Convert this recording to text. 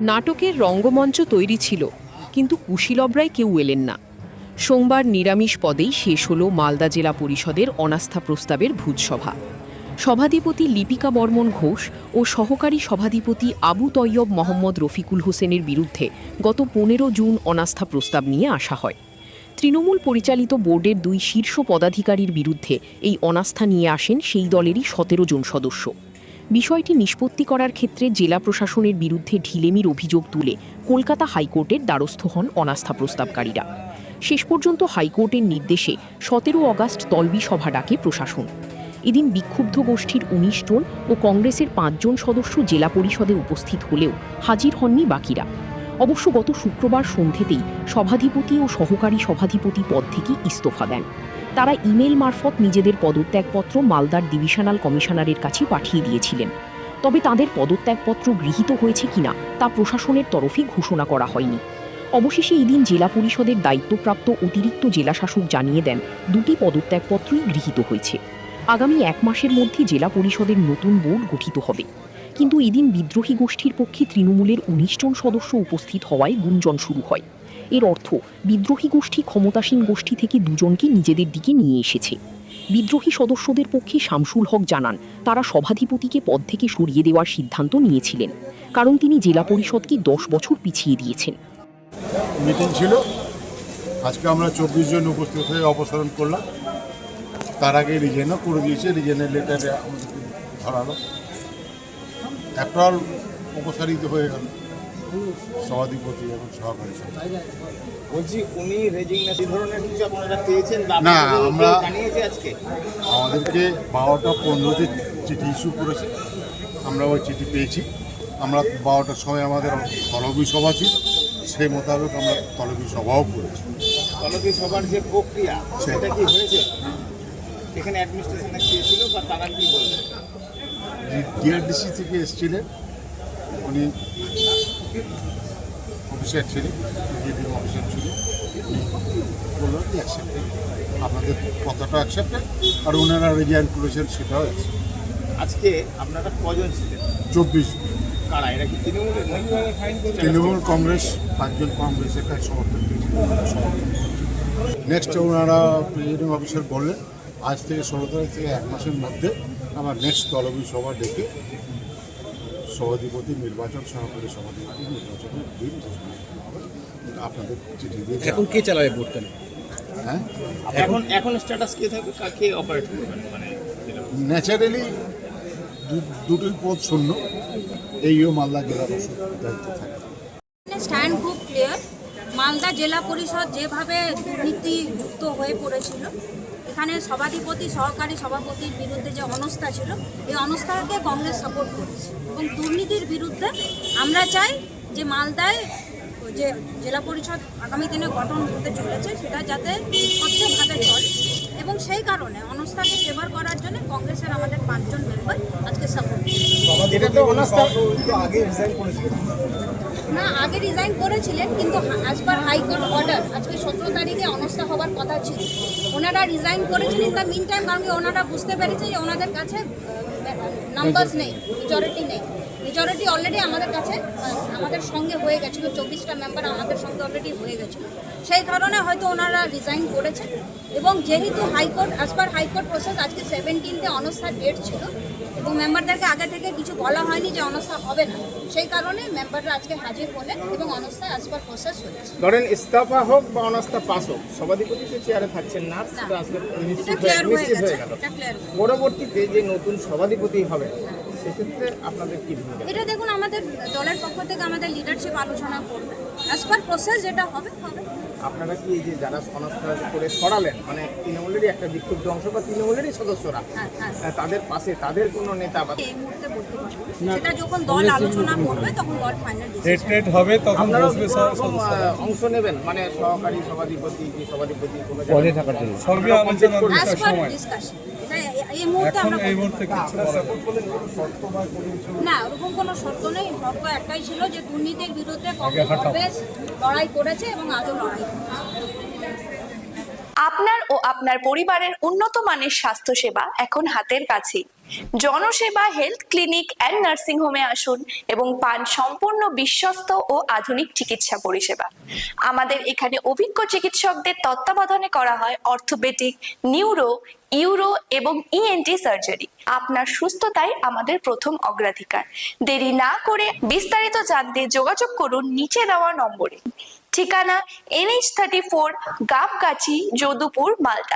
নাটকের রঙ্গমঞ্চ তৈরি ছিল, কিন্তু কুশীলবরায় কেউ এলেন না। সোমবার নিরামিষ পদেই শেষ হল মালদা জেলা পরিষদের অনাস্থা প্রস্তাবের ভোজসভা। সভাধিপতি লিপিকা বর্মন ঘোষ ও সহকারী সভাধিপতি আবু তৈয়ব মোহাম্মদ রফিকুল হোসেনের বিরুদ্ধে গত 15 জুন অনাস্থা প্রস্তাব নিয়ে আসা হয়। তৃণমূল পরিচালিত বোর্ডের 2 শীর্ষ পদাধিকারীর বিরুদ্ধে এই অনাস্থা নিয়ে আসেন সেই দলেরই 17 জন সদস্য। বিষয়টি নিষ্পত্তি করার ক্ষেত্রে জেলা প্রশাসনের বিরুদ্ধে ঢিলেমির অভিযোগ তুলে কলকাতা হাইকোর্টের দ্বারস্থ হন অনাস্থা প্রস্তাবকারীরা। শেষ পর্যন্ত হাইকোর্টের নির্দেশে 17 অগাস্ট তলবি সভা ডাকে প্রশাসন। এদিন বিক্ষুব্ধ গোষ্ঠীর 19 জন ও কংগ্রেসের 5 জন সদস্য জেলা পরিষদে উপস্থিত হলেও হাজির হননি বাকিরা। অবশ্য গত শুক্রবার সন্ধ্যেতেই সভাধিপতি ও সহকারী সভাধিপতি পদ থেকে ইস্তফা দেন। তারা ইমেল মারফত নিজেদের পদত্যাগপত্র মালদার ডিভিশনাল কমিশনারের কাছে পাঠিয়ে দিয়েছিলেন। তবে তাদের পদত্যাগপত্র গৃহীত হয়েছে কিনা তা প্রশাসনের তরফে ঘোষণা করা হয়নি। অবশেষে এদিন জেলা পরিষদের দায়িত্বপ্রাপ্ত অতিরিক্ত জেলাশাসক জানিয়ে দেন 2টি পদত্যাগপত্রই গৃহীত হয়েছে। আগামী 1 মাসের মধ্যে জেলা পরিষদের নতুন বোর্ড গঠিত হবে। কিন্তু এদিন বিদ্রোহী গোষ্ঠীর পক্ষে তৃণমূলের 19 জন সদস্য উপস্থিত হওয়ায় গুঞ্জন শুরু হয়। এর অর্থ বিদ্রোহী গোষ্ঠী ক্ষমতাসীন গোষ্ঠী থেকে 2 জনকে নিজেদের দিকে নিয়ে এসেছে। বিদ্রোহী সদস্যদের পক্ষে শামসুল হক জানান, তারা সভাধিপতিকে পদ থেকে সরিয়ে দেওয়ার সিদ্ধান্ত নিয়েছিলেন, কারণ তিনি জেলা পরিষদকে 10 বছর পিছিয়ে দিয়েছেন। মিটিং ছিল, আজকে আমরা 24 জন উপস্থিত হয়ে অপসারণ করলাম। তার আগে রিজেনও করে দিয়েছে, রিজেনের লেটারে আমাদেরকে ধরালো। অ্যাপ্রল অপসারিত হয়ে গেল সভাধিপতি এবং সহকারী। বলছি উনি রেজিগনেশন ধরনের কিছু আপনারা পেয়েছেন? না, আমরা জানিয়েছি আজকে আমাদেরকে 12টা 15তে চিঠি ইস্যু করেছে, আমরা ওই চিঠি পেয়েছি। আমরা 12টার সময় আমাদের তলবি সভা ছিল, সেই মোতাবেক আমরা তলবি সভাও করেছি। তলবি সভার যে প্রক্রিয়া সেটা কি হয়েছে? এখানে অ্যাডমিনিস্ট্রেশনে ছিল বা তারা কি বললেন? ডিআরডিসি থেকে এসেছিলেন, উনি অফিসার ছিলেন, অফিসার ছিলেন, বললো কি অ্যাকসেপ্টেড, আপনাদের কথাটা অ্যাকসেপ্টেড, আর ওনারা রিজাইন করেছেন সেটাও অ্যাকসেপ্টেড। আজকে আপনারা কজন ছিলেন? 24। কারা এরা? কি তৃণমূল কংগ্রেস, 5 জন কংগ্রেসের কাছে সমর্থন দিয়েছিল। নেক্সট ওনারা প্রেসিডিং অফিসার বললেন আজ থেকে 16 তারিখ থেকে 1 মাসের মধ্যে আমার নেক্সট তলবি সভা ডেকে সভাধিপতি নির্বাচন, সহকারী সভাধিপতি নির্বাচনের দিন ঘোষণা করা হবে। আপনাদের চিঠি দিয়ে এখন কে চালাবে ভোটটা? হ্যাঁ, এখন স্ট্যাটাস কে থাকবে, কাকে অপারেট করবেন? মানে ন্যাচারালি দুটোই পদ শূন্য, এইও মালদা জেলা পরিষদ দায়িত্ব থাকে। স্ট্যান্ড খুব ক্লিয়ার। মালদা জেলা পরিষদ যেভাবে দুর্নীতিযুক্ত হয়ে পড়েছিল, এখানে সভাধিপতি সহকারী সভাপতির বিরুদ্ধে যে অনাস্থা ছিল, এই অনাস্থাকে কংগ্রেস সাপোর্ট করেছে এবং দুর্নীতির বিরুদ্ধে আমরা চাই যে মালদায় যে জেলা পরিষদ আগামী দিনে গঠন হতে চলেছে সেটা যাতে স্বচ্ছভাবে চলে, এবং সেই কারণে অনাস্থাকে ফেভার করার জন্য কংগ্রেসের আমাদের 5 জন মেম্বার আজকে সাপোর্ট। না, আগে রিজাইন করেছিলেন, কিন্তু অ্যাজ পার হাইকোর্ট অর্ডার আজকে 17 তারিখে অনাস্থা হওয়ার কথা ছিল। ওনারা রিজাইন করেছিলেন তার মিন টাইম, কারণ ওনারা বুঝতে পেরেছে যে ওনাদের কাছে নাম্বারস নেই, মেজরিটি নেই। মেজরিটি অলরেডি আমাদের কাছে আমাদের সঙ্গে হয়ে গেছিলো, 24টা মেম্বার আমাদের সঙ্গে অলরেডি হয়ে গেছিলো। সেই কারণে হয়তো ওনারা রিজাইন করেছেন, এবং যেহেতু high court as per high court process আজকে 17তে অনাস্থার ডেট ছিল এবং মেম্বারদেরকে আগে থেকে কিছু বলা হয়নি যে অনাস্থা হবে না, সেই কারণে মেম্বাররা আজকে হাজির হলেন এবং অনাস্থা অ্যাজ পার প্রসেস হয়েছে। ধরেন ইস্তফা হোক বা অনাস্থা পাস হোক, সভাধিপতিতে চেয়ারে থাকছেন না, নিশ্চিত হয়ে গেল। পরবর্তীতে যে নতুন সভাধিপতি হবে সেক্ষেত্রে আপনাদের কি ভূমিকা? এটা দেখুন, আমাদের দলের পক্ষ থেকে আমাদের লিডারশিপ আলোচনা করবে, অ্যাজ পার প্রসেস যেটা হবে হবে। আপনারা কি এই যে যারা অনাস্থা করে সরালেন, মানে তৃণমূলেরই একটা বিক্ষুব্ধ অংশ বা তৃণমূলেরই সদস্যরা, তাদের পাশে তাদের কোনো নেতা বা এই মুহূর্তে বলতে পারবো না, সেটা যখন দল আলোচনা করবে তখন দল ফাইনাল ডিসিশন হবে, তখন আপনারা অংশ নেবেন, মানে সহকারী সভাধিপতি কি সভাধিপতি কোনো পদে থাকার জন্য সর্বে আলোচনা অ্যাজ পার ডিসকাশন। এই মুহূর্তে আমরা না, ওরকম কোনো শর্ত নেই। শর্ত একটাই ছিল যে দুর্নীতির বিরুদ্ধে কংগ্রেস লড়াই করেছে এবং আজও লড়াই করছে। আপনার ও আপনার পরিবারের উন্নত মানের স্বাস্থ্যসেবা এখন হাতের কাছেই। জনসেবা হেলথ ক্লিনিক অ্যান্ড নার্সিং হোমে আসুন এবং পান সম্পূর্ণ বিশ্বস্ত ও আধুনিক চিকিৎসা পরিষেবা। আমাদের এখানে অভিজ্ঞ চিকিৎসকদের তত্ত্বাবধানে করা হয় অর্থোপেডিক, নিউরো, ইউরো এবং ইএনটি সার্জারি। আপনার সুস্থতাই আমাদের প্রথম অগ্রাধিকার। দেরি না করে বিস্তারিত জানতে যোগাযোগ করুন নিচে দেওয়া নম্বরে। ঠিকানা NH34, গাবগাছি, যদুপুর, মালদা।